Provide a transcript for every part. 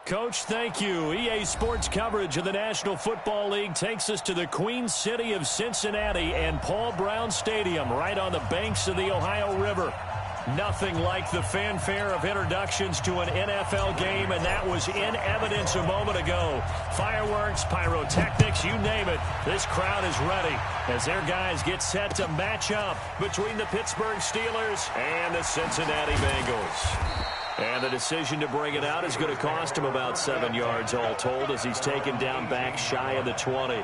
Coach, thank you. EA Sports coverage of the National Football League takes us to the Queen City of Cincinnati and Paul Brown Stadium right on the banks of the Ohio River. Nothing like the fanfare of introductions to an NFL game, and that was in evidence a moment ago. Fireworks, pyrotechnics, you name it. This crowd is ready as their guys get set to match up between the Pittsburgh Steelers and the Cincinnati Bengals. And the decision to bring it out is going to cost him about 7 yards all told as he's taken down back shy of the 20.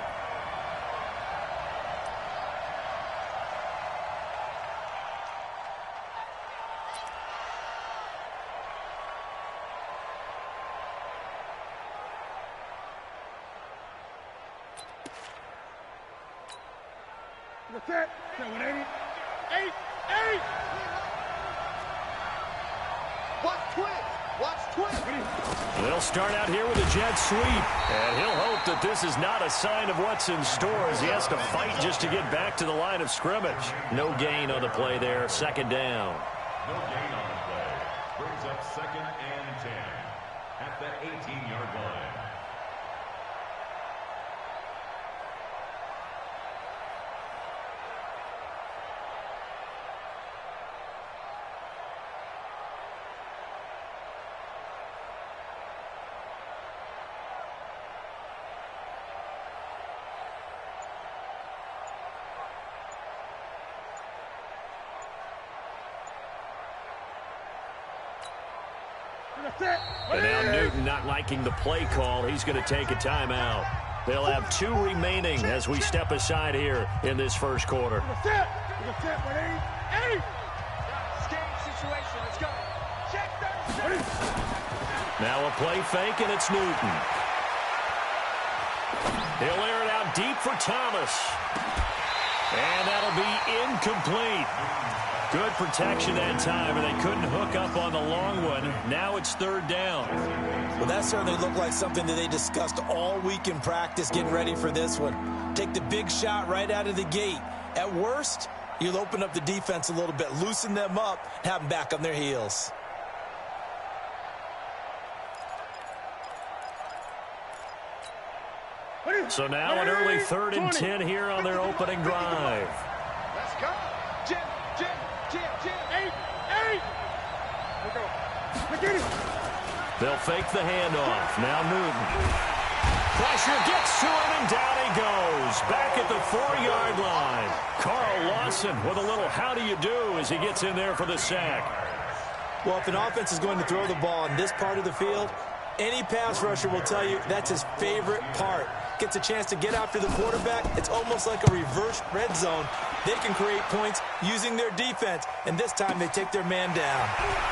That's it. 780. 8. Watch twist. They'll start out here with a jet sweep. And he'll hope that this is not a sign of what's in store as he has to fight just to get back to the line of scrimmage. No gain on the play there. Second down. No gain on the play. Brings up 2nd and 10 at the 18-yard line. And now Newton not liking the play call. He's going to take a timeout. They'll have 2 remaining as we step aside here in this first quarter. Now a play fake, and it's Newton. He'll air it out deep for Thomas. And that'll be incomplete. Good protection that time, and they couldn't hook up on the long one. Now it's 3rd down. Well, that certainly looked like something that they discussed all week in practice, getting ready for this one. Take the big shot right out of the gate. At worst, you'll open up the defense a little bit, loosen them up, and have them back on their heels. So now an early 3rd and 10 here on their opening drive. Let's go. Jim. 8. They'll fake the handoff. Now Newton. Pressure gets to him, and down he goes. Back at the 4-yard line. Carl Lawson with a little how do you do as he gets in there for the sack. Well, if an offense is going to throw the ball in this part of the field, any pass rusher will tell you that's his favorite part. Gets a chance to get after the quarterback. It's almost like a reverse red zone. They can create points using their defense, and this time they take their man down.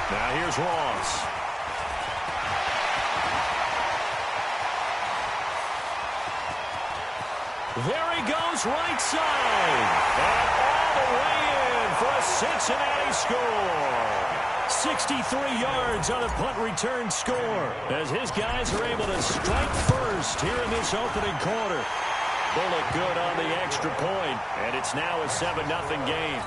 Now here's Ross. There he goes, right side. And all the way in for a Cincinnati score. 63 yards on a punt return score as his guys are able to strike first here in this opening quarter. Bullet good on the extra point, and it's now a 7-0 game.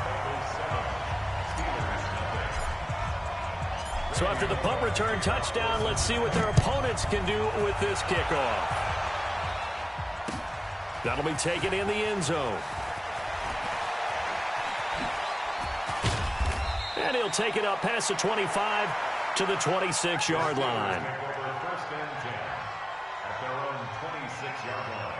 So after the punt return touchdown, let's see what their opponents can do with this kickoff. That'll be taken in the end zone. And he'll take it up past the 25 to the 26-yard line. First and 10 at their own 26-yard line.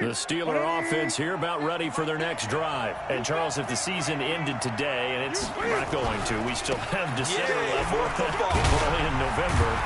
The Steeler offense here about ready for their next drive. And, Charles, if the season ended today, and it's not going to, we still have December left in November,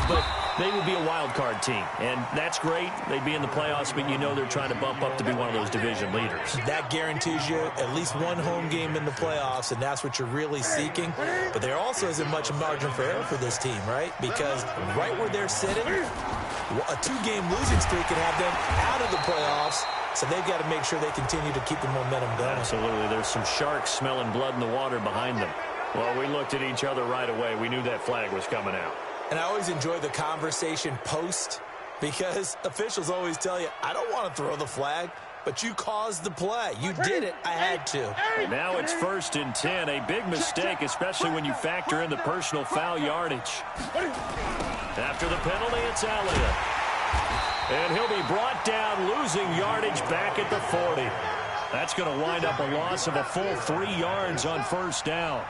but they would be a wild card team. And that's great. They'd be in the playoffs, but you know they're trying to bump up to be one of those division leaders. That guarantees you at least one home game in the playoffs, and that's what you're really seeking. But there also isn't much margin for error for this team, right? Because right where they're sitting, a 2-game losing streak could have them out of the playoffs, so they've got to make sure they continue to keep the momentum going. Absolutely. There's some sharks smelling blood in the water behind them. Well, we looked at each other right away. We knew that flag was coming out. And I always enjoy the conversation post because officials always tell you, I don't want to throw the flag, but you caused the play. You did it. I had to. Now it's 1st and 10. A big mistake, especially when you factor in the personal foul yardage. After the penalty, it's Elliott. And he'll be brought down, losing yardage back at the 40. That's going to wind up a loss of a full 3 yards on 1st down.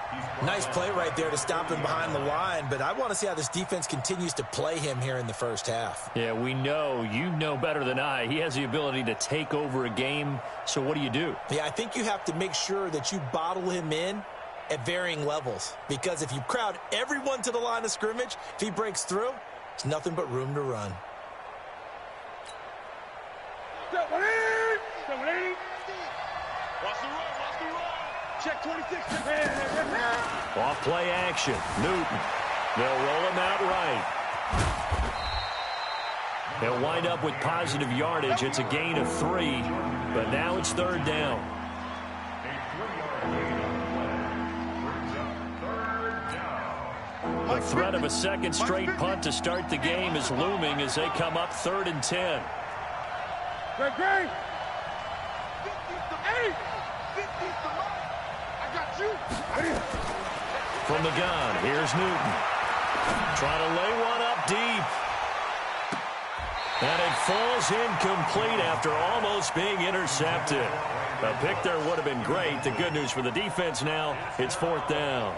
Nice play right there to stop him behind the line, but I want to see how this defense continues to play him here in the first half. Yeah, we know. You know better than I. He has the ability to take over a game, so what do? Yeah, I think you have to make sure that you bottle him in at varying levels, because if you crowd everyone to the line of scrimmage, if he breaks through, it's nothing but room to run. Watch the run. Check 26. Off play action. Newton. They'll roll him out right. They'll wind up with positive yardage. It's a gain of 3, but now it's 3rd down. The threat of a second straight punt to start the game is looming as they come up 3rd and 10. Great. 50's the mark. I got you. From the gun, here's Newton. Trying to lay one up deep. And it falls incomplete after almost being intercepted. A pick there would have been great. The good news for the defense now, it's 4th down.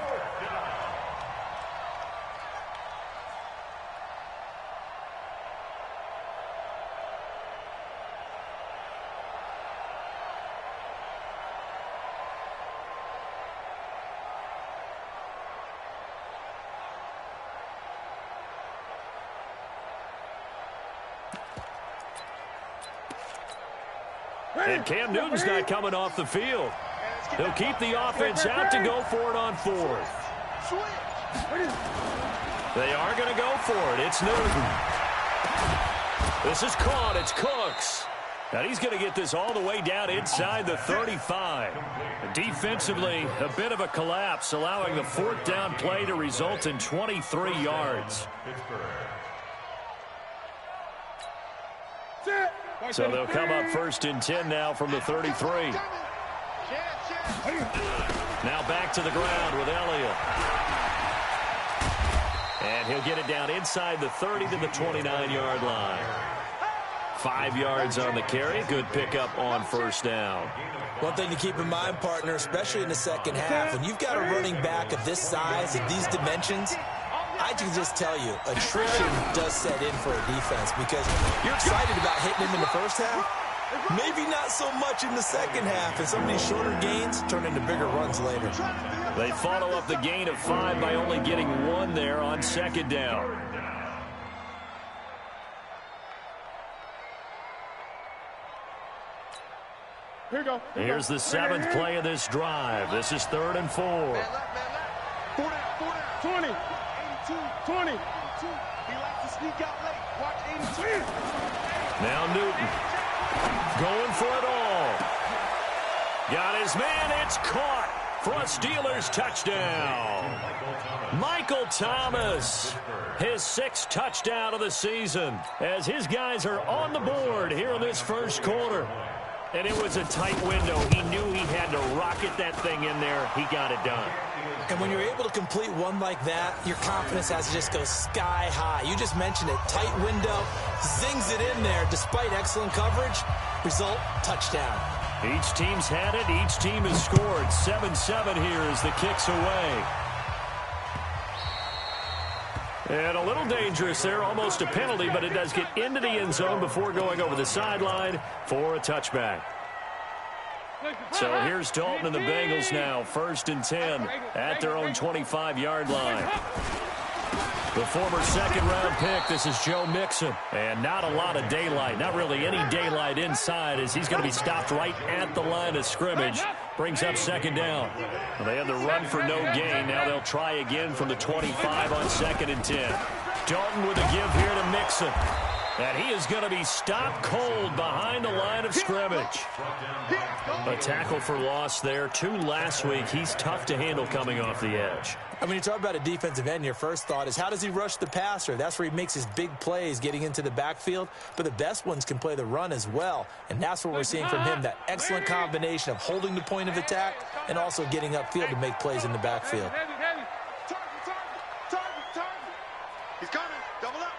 And Cam Newton's not coming off the field. They'll keep the offense out to go for it on 4th. They are going to go for it. It's Newton. This is caught. It's Cooks. And he's going to get this all the way down inside the 35. Defensively, a bit of a collapse, allowing the 4th down play to result in 23 yards. So they'll come up 1st and 10 now from the 33. Now back to the ground with Elliott. And he'll get it down inside the 30 to the 29-yard line. 5 yards on the carry. Good pickup on 1st down. One thing to keep in mind, partner, especially in the second half, when you've got a running back of this size and these dimensions, I can just tell you, attrition does set in for a defense because you're excited about hitting him in the first half. Maybe not so much in the second half, and some of these shorter gains turn into bigger runs later. They follow up the gain of 5 by only getting 1 there on 2nd down. Here you go. Here's the 7th play of this drive. This is 3rd and 4. 20. 20. He likes to sneak out late. Watch 82. Now Newton going for it all. Got his man. It's caught for a Steelers touchdown. Michael Thomas, his 6th touchdown of the season, as his guys are on the board here in this first quarter. And it was a tight window. He knew he had to rocket that thing in there. He got it done. And when you're able to complete one like that, your confidence has to just go sky high. You just mentioned it. Tight window, zings it in there despite excellent coverage. Result, touchdown. Each team's had it. Each team has scored. 7-7 here as the kick's away. And a little dangerous there, almost a penalty, but it does get into the end zone before going over the sideline for a touchback. So here's Dalton and the Bengals now, 1st and 10 at their own 25-yard line. The former second-round pick, this is Joe Mixon. And not a lot of daylight, not really any daylight inside as he's going to be stopped right at the line of scrimmage. Brings up 2nd down. Well, they had the run for no gain. Now they'll try again from the 25 on 2nd and 10. Dalton with a give here to Mixon. And he is going to be stopped cold behind the line of scrimmage. A tackle for loss there. 2 last week. He's tough to handle coming off the edge. And when you talk about a defensive end, your first thought is how does he rush the passer? That's where he makes his big plays getting into the backfield. But the best ones can play the run as well. And that's what we're seeing from him, that excellent combination of holding the point of attack and also getting upfield to make plays in the backfield. He's coming. Double up.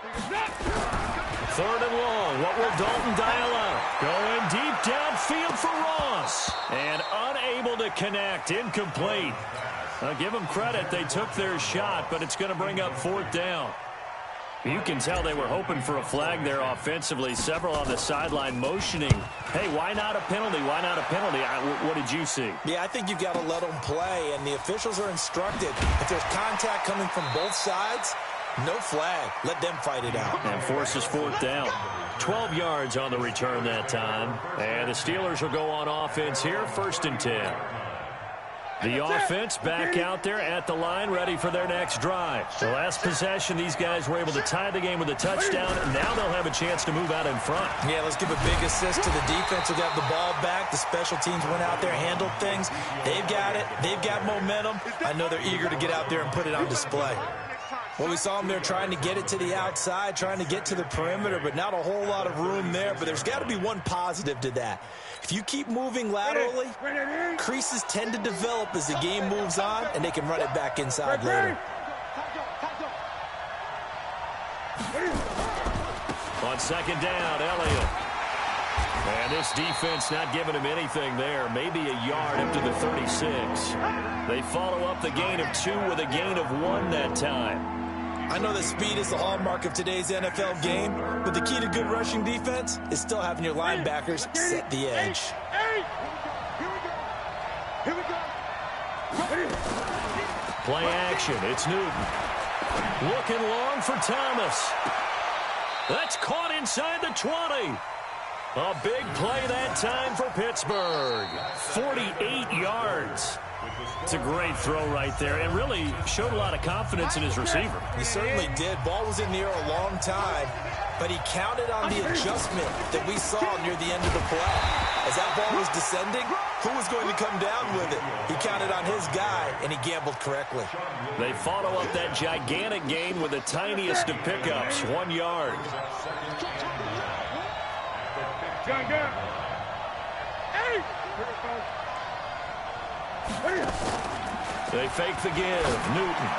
3rd and long. What will Dalton dial up? Going deep downfield for Ross. And unable to connect. Incomplete. I'll give them credit. They took their shot, but it's going to bring up 4th down. You can tell they were hoping for a flag there offensively. Several on the sideline motioning. Hey, why not a penalty? Why not a penalty? What did you see? Yeah, I think you've got to let them play, and the officials are instructed. If there's contact coming from both sides, no flag. Let them fight it out. And forces 4th down. 12 yards on the return that time. And the Steelers will go on offense here, 1st and 10. The offense back out there at the line, ready for their next drive. The last possession, these guys were able to tie the game with a touchdown. Now they'll have a chance to move out in front. Yeah, let's give a big assist to the defense who got the ball back. The special teams went out there, handled things. They've got it. They've got momentum. I know they're eager to get out there and put it on display. Well, we saw them there trying to get it to the outside, trying to get to the perimeter, but not a whole lot of room there. But there's got to be one positive to that. If you keep moving laterally, creases tend to develop as the game moves on, and they can run it back inside later. On 2nd down, Elliott. And this defense not giving him anything there. Maybe a yard up to the 36. They follow up the gain of 2 with a gain of 1 that time. I know that speed is the hallmark of today's NFL game, but the key to good rushing defense is still having your linebackers set the edge. Play action. It's Newton. Looking long for Thomas. That's caught inside the 20. A big play that time for Pittsburgh. 48 yards. It's a great throw right there, and really showed a lot of confidence in his receiver. He certainly did. Ball was in the air a long time, but he counted on the adjustment that we saw near the end of the play. As that ball was descending, who was going to come down with it? He counted on his guy, and he gambled correctly. They follow up that gigantic gain with the tiniest of pickups, 1 yard. They fake the give. Newton.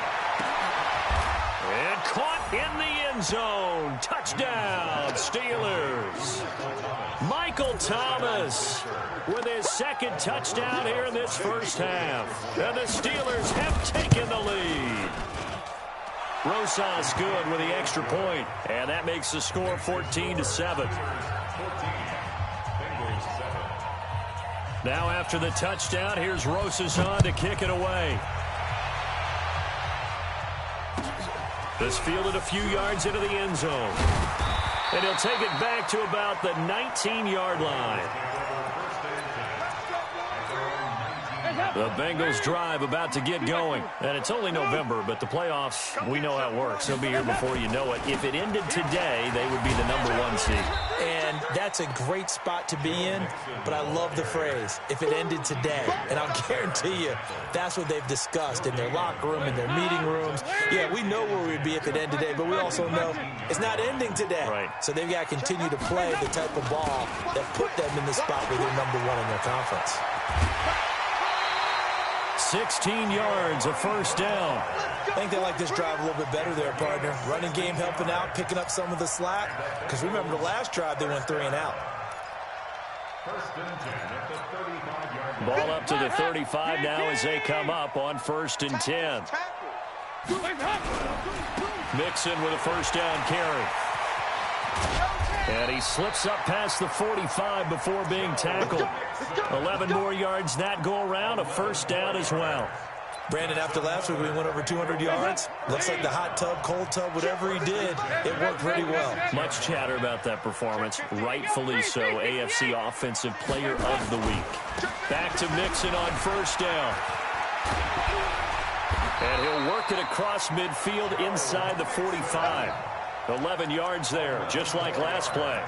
And caught in the end zone. Touchdown, Steelers. Michael Thomas with his 2nd touchdown here in this first half. And the Steelers have taken the lead. Rosas good with the extra point, and that makes the score 14-7. Now after the touchdown, here's Rosas on to kick it away. This fielded a few yards into the end zone. And he'll take it back to about the 19-yard line. The Bengals drive about to get going. And it's only November, but the playoffs, we know how it works. They'll be here before you know it. If it ended today, they would be the #1 seed. And that's a great spot to be in, but I love the phrase, if it ended today. And I'll guarantee you, that's what they've discussed in their locker room, in their meeting rooms. Yeah, we know where we'd be if it ended today, but we also know it's not ending today. Right. So they've got to continue to play the type of ball that put them in the spot where they're #1 in their conference. 16 yards, a first down. I think they like this drive a little bit better there, partner. Running game helping out, picking up some of the slack. Because remember, the last drive, they went 3 and out. Ball up to the 35 now as they come up on 1st and 10. Mixon with a first down carry. And he slips up past the 45 before being tackled. 11 more yards that go around, a first down as well. Brandon, after last week, we went over 200 yards. Looks like the hot tub, cold tub, whatever he did, it worked pretty well. Much chatter about that performance. Rightfully so. AFC Offensive Player of the Week. Back to Mixon on first down. And he'll work it across midfield inside the 45. 11 yards there, just like last play.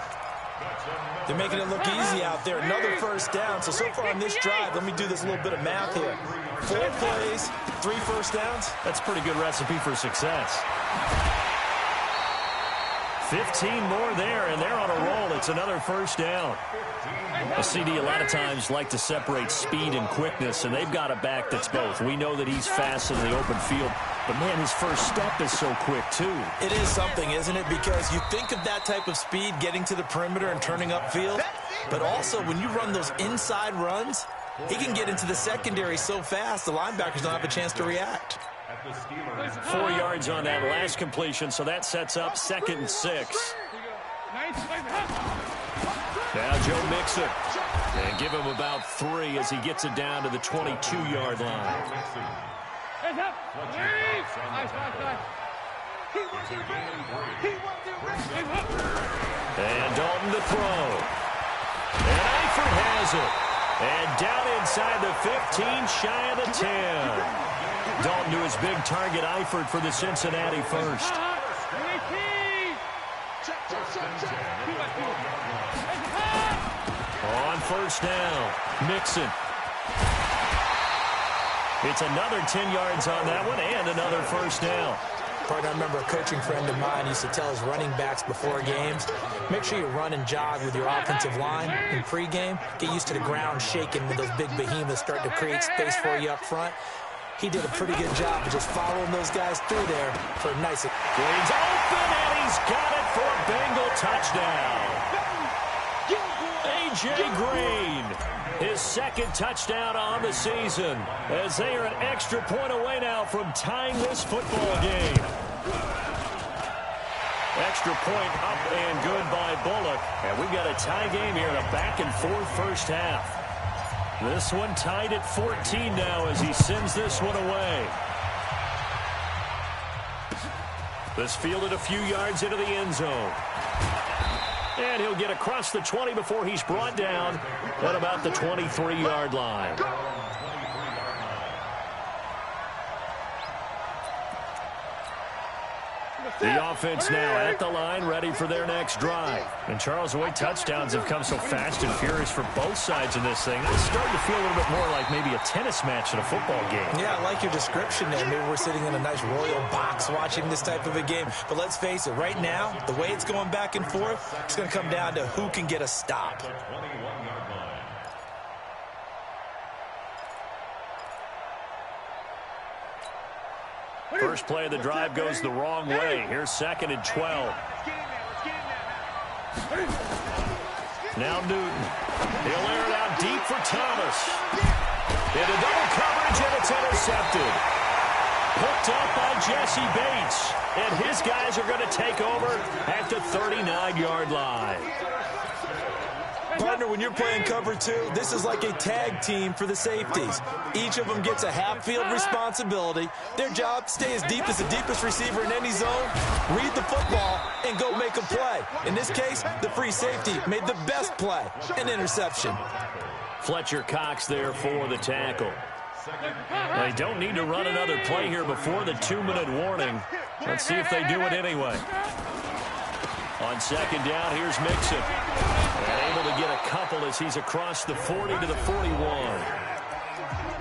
They're making it look easy out there. Another first down. So far on this drive, let me do this little bit of math here. 4 plays, 3 first downs. That's a pretty good recipe for success. 15 more there, and they're on a roll. It's another first down. A CD a lot of times like to separate speed and quickness, and they've got a back that's both. We know that he's fast in the open field, but, man, his first step is so quick, too. It is something, isn't it? Because you think of that type of speed getting to the perimeter and turning upfield, but also when you run those inside runs, he can get into the secondary so fast the linebackers don't have a chance to react. 4 yards on that last completion, so that sets up 2nd and 6. Now Joe Mixon. And give him about 3 as he gets it down to the 22-yard line. And Dalton to throw. And Eifert has it. And down inside the 15, shy of the 10. Dalton to his big target, Eifert, for the Cincinnati first. On first down, Mixon. It's another 10 yards on that one and another first down. Partner, I remember a coaching friend of mine used to tell his running backs before games, make sure you run and jog with your offensive line in pregame. Get used to the ground shaking when those big behemoths start to create space for you up front. He did a pretty good job of just following those guys through there for a nice... Green's open, and he's got it for a Bengal touchdown. A.J. Green, his 2nd touchdown on the season, as they are an extra point away now from tying this football game. Extra point up and good by Bullock. And we've got a tie game here in a back-and-forth first half. This one tied at 14 now as he sends this one away. This fielded a few yards into the end zone. And he'll get across the 20 before he's brought down at about the 23-yard line. The offense now at the line, ready for their next drive. And Charles, the way touchdowns have come so fast and furious for both sides in this thing, it's starting to feel a little bit more like maybe a tennis match in a football game. Yeah, I like your description there. Maybe we're sitting in a nice royal box watching this type of a game. But let's face it, right now, the way it's going back and forth, it's going to come down to who can get a stop. First play of the drive goes the wrong way. Here's 2nd and 12. Now Newton. He'll air it out deep for Thomas. Into double coverage, and it's intercepted. Hooked up by Jesse Bates. And his guys are going to take over at the 39-yard line. Partner, when you're playing cover 2, this is like a tag team for the safeties. Each of them gets a half-field responsibility. Their job, stay as deep as the deepest receiver in any zone, read the football, and go make a play. In this case, the free safety made the best play, an interception. Fletcher Cox there for the tackle. They don't need to run another play here before the 2-minute warning. Let's see if they do it anyway. On 2nd down, here's Mixon. And able to get a couple as he's across the 40 to the 41.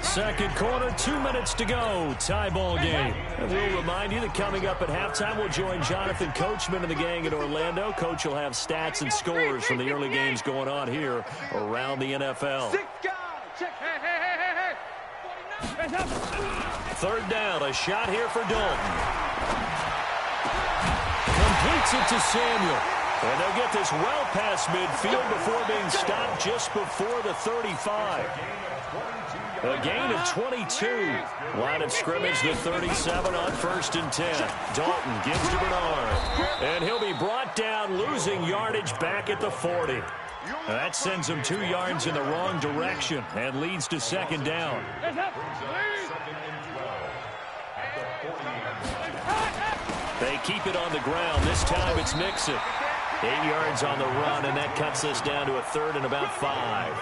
Second quarter, 2 minutes to go. Tie ball game. And we'll remind you that coming up at halftime, we'll join Jonathan Coachman and the gang in Orlando. Coach will have stats and scores from the early games going on here around the NFL. 3rd down, a shot here for Dalton. Completes it to Samuel. And they'll get this well past midfield before being stopped just before the 35. A gain of 22. Line of scrimmage, the 37 on 1st and 10. Dalton gives to Bernard. And he'll be brought down, losing yardage back at the 40. That sends him 2 yards in the wrong direction and leads to 2nd down. They keep it on the ground. This time it's Mixon. 8 yards on the run, and that cuts us down to a 3rd and about 5.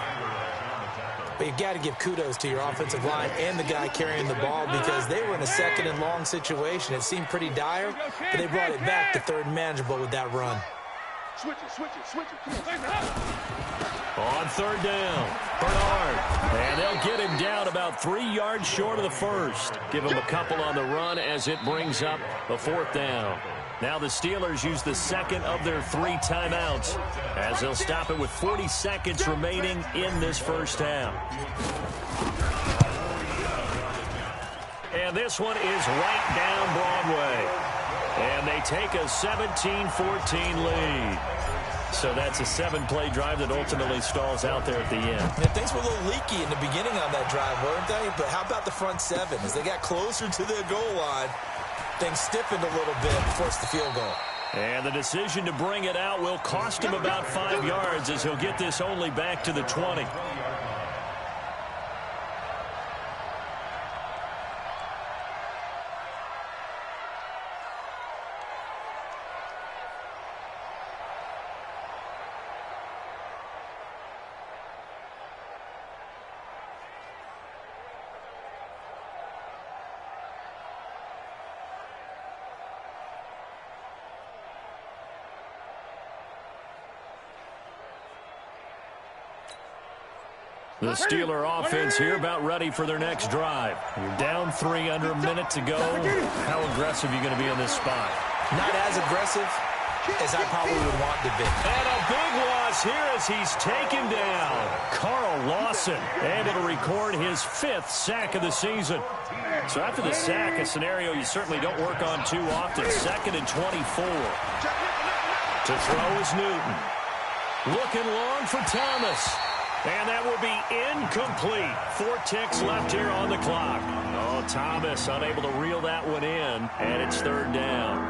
But you've got to give kudos to your offensive line and the guy carrying the ball because they were in a second and long situation. It seemed pretty dire, but they brought it back to third and manageable with that run. Switch it. On third down, Bernard. And they'll get him down about 3 yards short of the first. Give him a couple on the run as it brings up a fourth down. Now the Steelers use the second of their 3 timeouts as they'll stop it with 40 seconds remaining in this first half. And this one is right down Broadway. And they take a 17-14 lead. So that's a 7-play drive that ultimately stalls out there at the end. And things were a little leaky in the beginning on that drive, weren't they? But how about the front 7? As they got closer to the goal line, things stiffened a little bit, forced the field goal. And the decision to bring it out will cost him about 5 yards as he'll get this only back to the 20. The Steeler offense here about ready for their next drive. You're down 3 under a minute to go. How aggressive are you going to be in this spot? Not as aggressive as I probably would want to be. And a big loss here as he's taken down. Carl Lawson, and it'll record his 5th sack of the season. So after the sack, a scenario you certainly don't work on too often. 2nd and 24. To throw is Newton. Looking long for Thomas. And that will be incomplete. 4 ticks left here on the clock. Oh, Thomas unable to reel that one in, and it's 3rd down.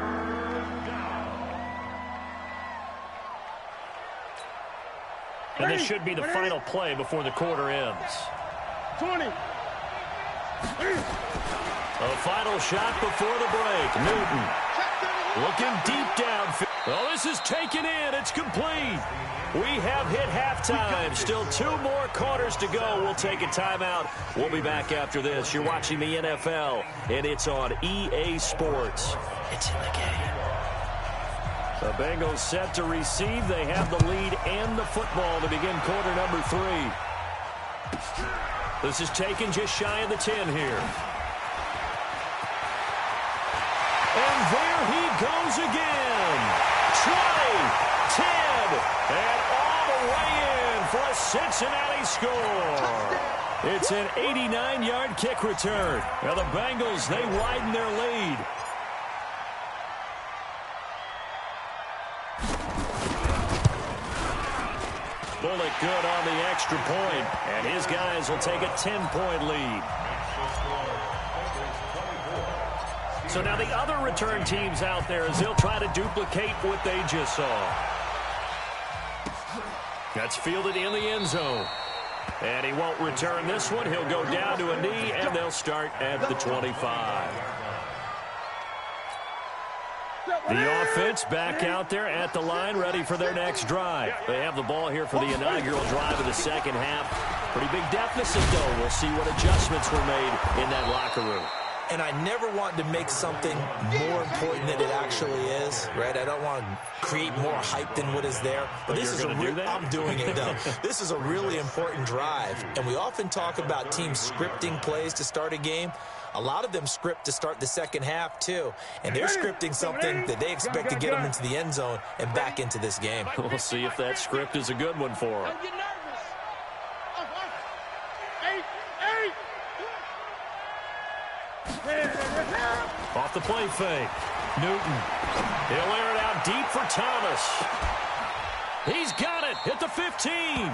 And this should be the final play before the quarter ends. 20. A final shot before the break. Newton looking deep downfield. Oh, this is taken in. It's complete. We have hit halftime. Still 2 more quarters to go. We'll take a timeout. We'll be back after this. You're watching the NFL, and it's on EA Sports. It's in the game. The Bengals set to receive. They have the lead and the football to begin quarter number 3. This is taken just shy of the 10 here. And there he goes again. 20. 10, and all the way in for a Cincinnati score. It's an 89-yard kick return. Now the Bengals, they widen their lead. Bullock good on the extra point, and his guys will take a 10-point lead. So now the other return teams out there as they'll try to duplicate what they just saw. That's fielded in the end zone. And he won't return this one. He'll go down to a knee, and they'll start at the 25. The offense back out there at the line, ready for their next drive. They have the ball here for the inaugural drive of the second half. Pretty big deficit, though. We'll see what adjustments were made in that locker room. And I never want to make something more important than it actually is, right? I don't want to create more hype than what is there. But this is I'm doing it, though. This is a really important drive. And we often talk about teams scripting plays to start a game. A lot of them script to start the second half, too. And they're scripting something that they expect to get them into the end zone and back into this game. We'll see if that script is a good one for them. Off the play fake. Newton. He'll air it out deep for Thomas. He's got it at the 15.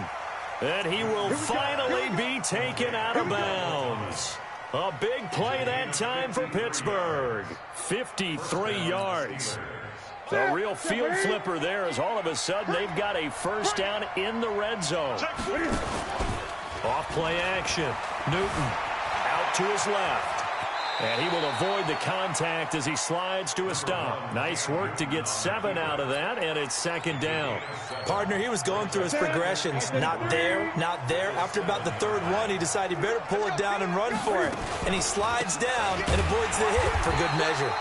And he will finally be taken out of bounds. A big play that time for Pittsburgh. 53 yards. A real field flipper there as all of a sudden they've got a first down in the red zone. Off play action. Newton out to his left. And he will avoid the contact as he slides to a stop. Nice work to get 7 out of that, and it's second down. Partner, he was going through his progressions. Not there, not there. After about the third one, he decided he better pull it down and run for it. And he slides down and avoids the hit for good measure.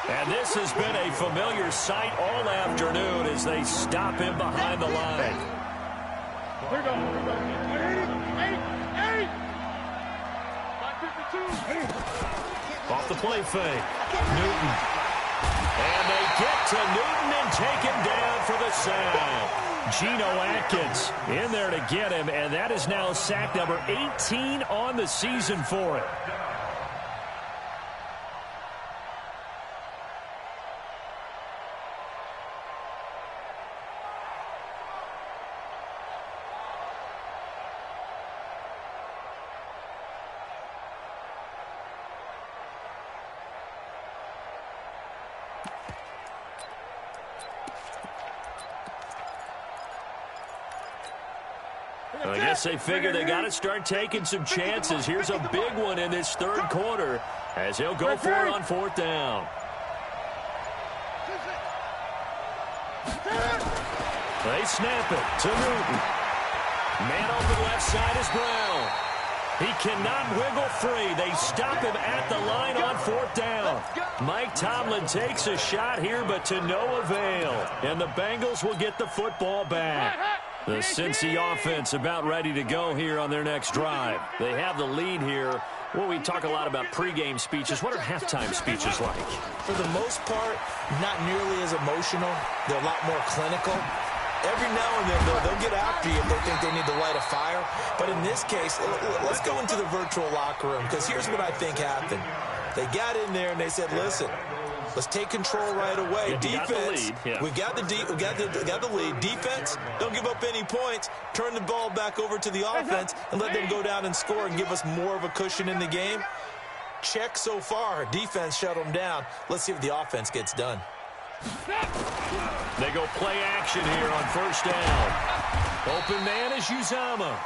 And this has been a familiar sight all afternoon as they stop him behind the line. Here we go. 552. Off the play fake. Newton. And they get to Newton and take him down for the sack. Geno Atkins in there to get him, and that is now sack number 18 on the season for it. I guess they figure they got to start taking some chances. Here's a big one in this third quarter as he'll go for it on fourth down. They snap it to Newton. Man on the left side is Brown. He cannot wiggle free. They stop him at the line on fourth down. Mike Tomlin takes a shot here, but to no avail. And the Bengals will get the football back. The Cincy offense about ready to go here on their next drive. They have the lead here. Well, we talk a lot about pregame speeches. What are halftime speeches like? For the most part, not nearly as emotional. They're a lot more clinical. Every now and then, they'll get after you if they think they need to light a fire. But in this case, let's go into the virtual locker room, because here's what I think happened. They got in there and they said, listen, let's take control right away. Yeah, defense, we got the lead. Defense, don't give up any points. Turn the ball back over to the offense and let them go down and score and give us more of a cushion in the game. Check so far. Defense shut them down. Let's see if the offense gets done. They go play action here on first down. Open man is Uzama.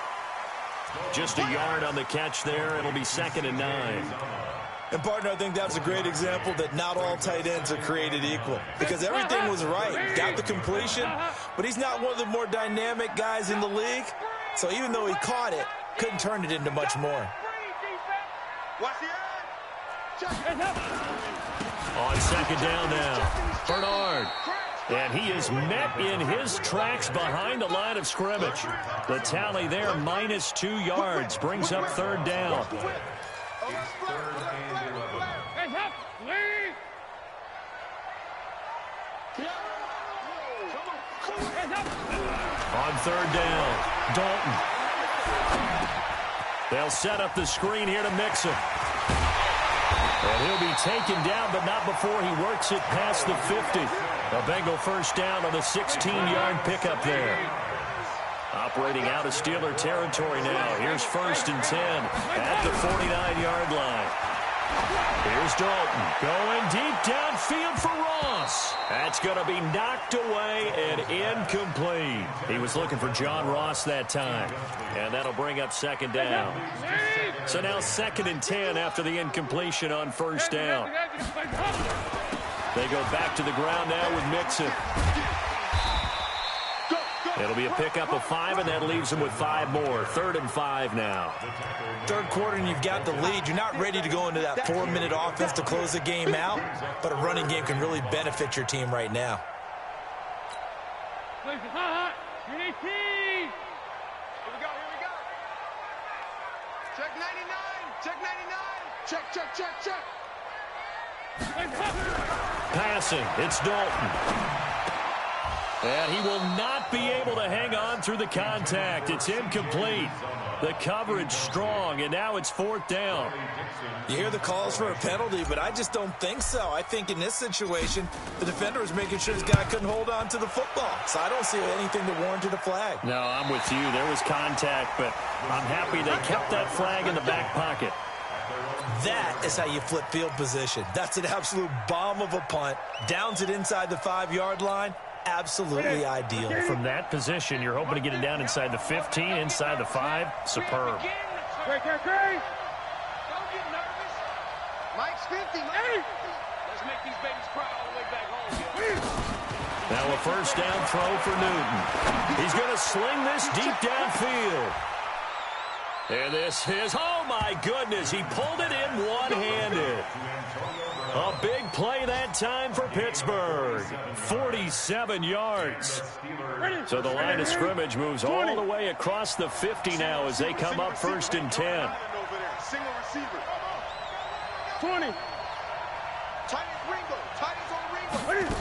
Just a yard on the catch there. It'll be 2nd and 9. And, partner, I think that's a great example that not all tight ends are created equal, because everything was right. Got the completion, but he's not one of the more dynamic guys in the league. So even though he caught it, couldn't turn it into much more. On second down now, Bernard. And he is met in his tracks behind the line of scrimmage. The tally there, -2 yards, brings up third down. On third down, Dalton. They'll set up the screen here to Mixon. And he'll be taken down, but not before he works it past the 50. A Bengal first down on the 16-yard pickup there. Operating out of Steeler territory now. Here's 1st and 10 at the 49-yard line. Here's Dalton going deep downfield for Ross. That's going to be knocked away and incomplete. He was looking for John Ross that time. And that'll bring up 2nd down. So now 2nd and 10 after the incompletion on first down. They go back to the ground now with Mixon. It'll be a pickup of 5, and that leaves them with 5 more. 3rd and 5 now. Third quarter, and you've got the lead. You're not ready to go into that 4-minute offense to close the game out, but a running game can really benefit your team right now. Here we go. Check 99. Check 99. Check. Passing, it's Dalton. And he will not be able to hang on through the contact. It's incomplete. The coverage strong, and now it's 4th down. You hear the calls for a penalty, but I just don't think so. I think in this situation, the defender was making sure his guy couldn't hold on to the football. So I don't see anything that warranted a flag. No, I'm with you. There was contact, but I'm happy they kept that flag in the back pocket. That is how you flip field position. That's an absolute bomb of a punt. Downs it inside the 5-yard line. Absolutely ideal. From that position, you're hoping to get it down inside the 15, inside the 5. Superb. Mike's 50, Mike. Let's make these babies cry all the way back home. Now a first down throw for Newton. He's going to sling this deep downfield. And this is, oh my goodness, he pulled it in one-handed. A big play that time for Pittsburgh. 47 yards. So the line of scrimmage moves all the way across the 50 now as they come up 1st and 10. Single receiver. 20. Tight as Ringo. Tight as on Ringo.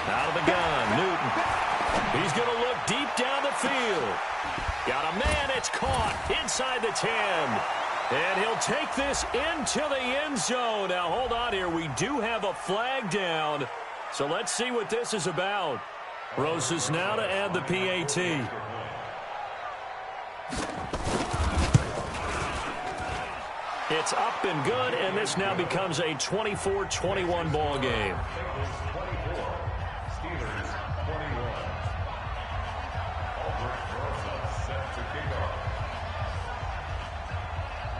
Out of the gun, Newton. He's going to look deep down the field. Got a man, it's caught inside the 10. And he'll take this into the end zone. Now, hold on here. We do have a flag down. So let's see what this is about. Rosas now to add the PAT. It's up and good, and this now becomes a 24-21 ball game.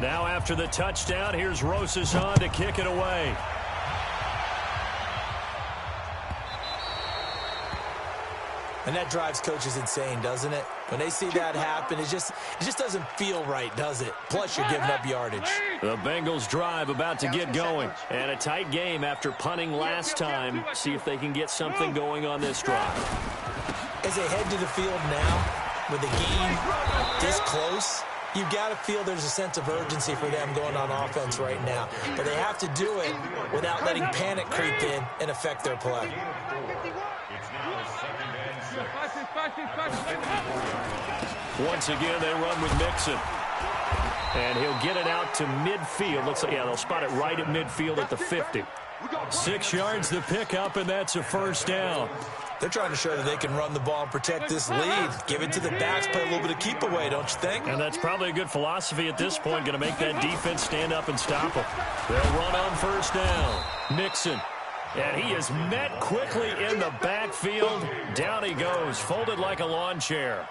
Now after the touchdown, here's Rosas on to kick it away. And that drives coaches insane, doesn't it? When they see that happen, it just doesn't feel right, does it? Plus, you're giving up yardage. The Bengals drive about to get going. And a tight game after punting last time. See if they can get something going on this drive. As they head to the field now, with the game this close, you've got to feel there's a sense of urgency for them going on offense right now. But they have to do it without letting panic creep in and affect their play. Once again, they run with Mixon. And he'll get it out to midfield. Looks like, yeah, they'll spot it right at midfield at the 50. 6 yards the pickup, and that's a first down. They're trying to show that they can run the ball and protect this lead. Give it to the backs, play a little bit of keep away, don't you think? And that's probably a good philosophy at this point, going to make that defense stand up and stop them. They'll run on first down. Mixon. And he is met quickly in the backfield. Down he goes, folded like a lawn chair.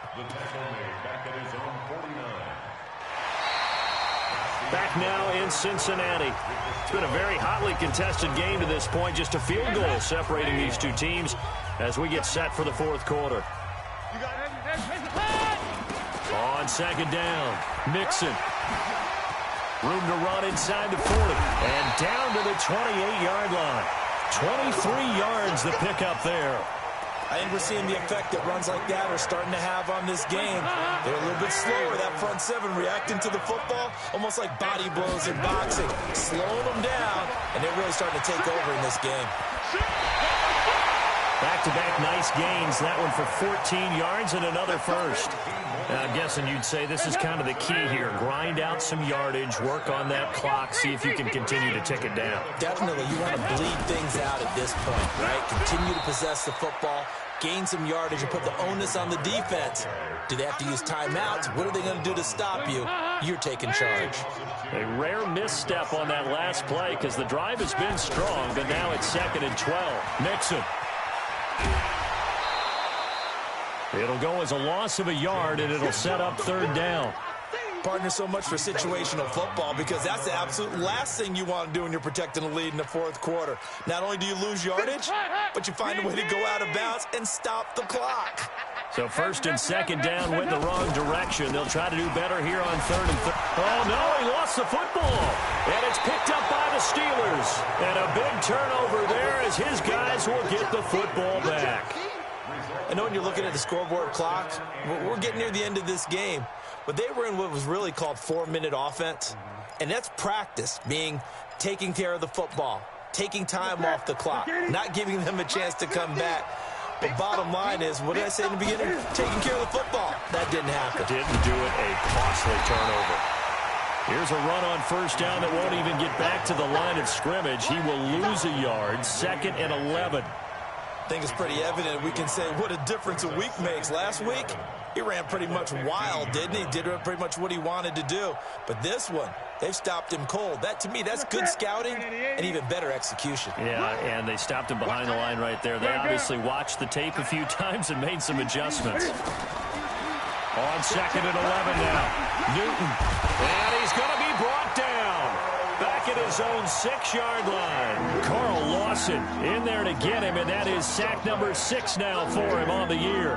Back now in Cincinnati. It's been a very hotly contested game to this point. Just a field goal separating these two teams as we get set for the fourth quarter. On second down, Mixon. Room to run inside the 40. And down to the 28-yard line. 23 yards the pickup there. I think we're seeing the effect that runs like that are starting to have on this game. They're a little bit slower, that front seven, reacting to the football, almost like body blows in boxing, slowing them down, and they're really starting to take over in this game. Back-to-back nice gains. That one for 14 yards and another first. I'm guessing you'd say this is kind of the key here. Grind out some yardage, work on that clock, see if you can continue to tick it down. Definitely. You want to bleed things out at this point, right? Continue to possess the football, gain some yardage, and put the onus on the defense. Do they have to use timeouts? What are they going to do to stop you? You're taking charge. A rare misstep on that last play because the drive has been strong, but now it's 2nd and 12. Mixon. It'll go as a loss of a yard, and it'll set up 3rd down. Partner, so much for situational football because that's the absolute last thing you want to do when you're protecting a lead in the fourth quarter. Not only do you lose yardage, but you find a way to go out of bounds and stop the clock. So 1st and 2nd down went the wrong direction. They'll try to do better here on 3rd and 3rd. Oh, no, he lost the football. And it's picked up by the Steelers. And a big turnover there as his guys will get the football back. I know when you're looking at the scoreboard clock, we're getting near the end of this game. But they were in what was really called 4-minute offense. And that's practice, meaning taking care of the football, taking time off the clock, not giving them a chance to come back. But bottom line is, what did I say in the beginning? Taking care of the football. That didn't happen. Didn't do it. A costly turnover. Here's a run on first down that won't even get back to the line of scrimmage. He will lose a yard. 2nd and 11. I think it's pretty evident. We can say what a difference a week makes. Last week, he ran pretty much wild, didn't he? Did pretty much what he wanted to do. But this one, they've stopped him cold. That, to me, that's good scouting and even better execution. Yeah, and they stopped him behind the line right there. They obviously watched the tape a few times and made some adjustments. On 2nd and 11 now. Newton. And he's going to be brought down. Back at his his own 6-yard line. Carl Lawson in there to get him, and that is sack number 6 now for him on the year.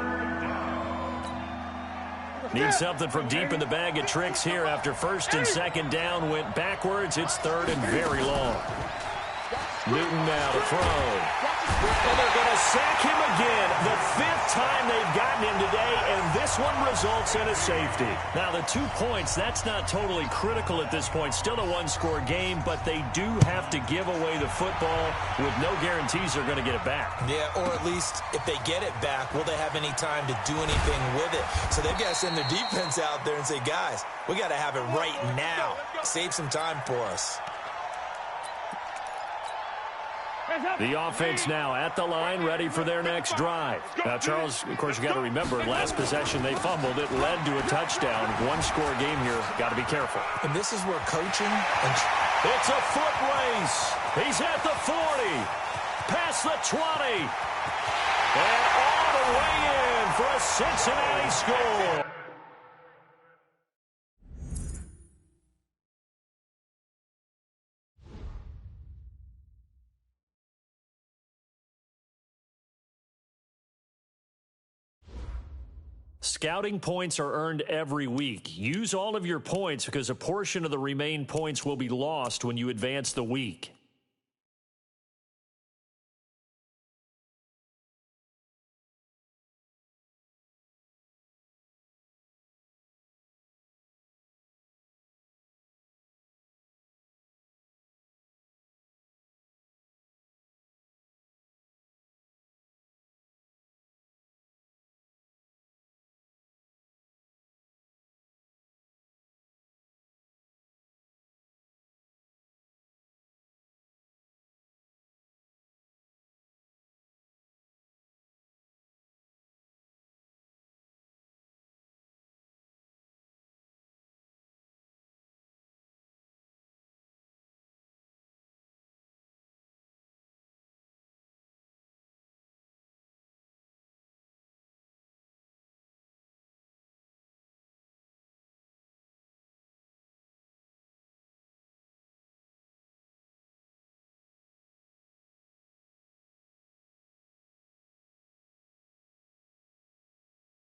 Needs something from deep in the bag of tricks here after first and second down went backwards. It's third and very long. Newton now to throw. And they're going to sack him again. The 5th time they've gotten him today, and this one results in a safety. Now, the 2 points, that's not totally critical at this point. Still a one-score game, but they do have to give away the football with no guarantees they're going to get it back. Yeah, or at least if they get it back, will they have any time to do anything with it? So they've got to send their defense out there and say, guys, we got to have it right now. Save some time for us. The offense now at the line, ready for their next drive. Now, Charles, of course, you got to remember, last possession they fumbled. It led to a touchdown. One-score game here. Got to be careful. And this is where coaching and... It's a foot race. He's at the 40. Past the 20. And all the way in for a Cincinnati score. Scouting points are earned every week. Use all of your points because a portion of the remaining points will be lost when you advance the week.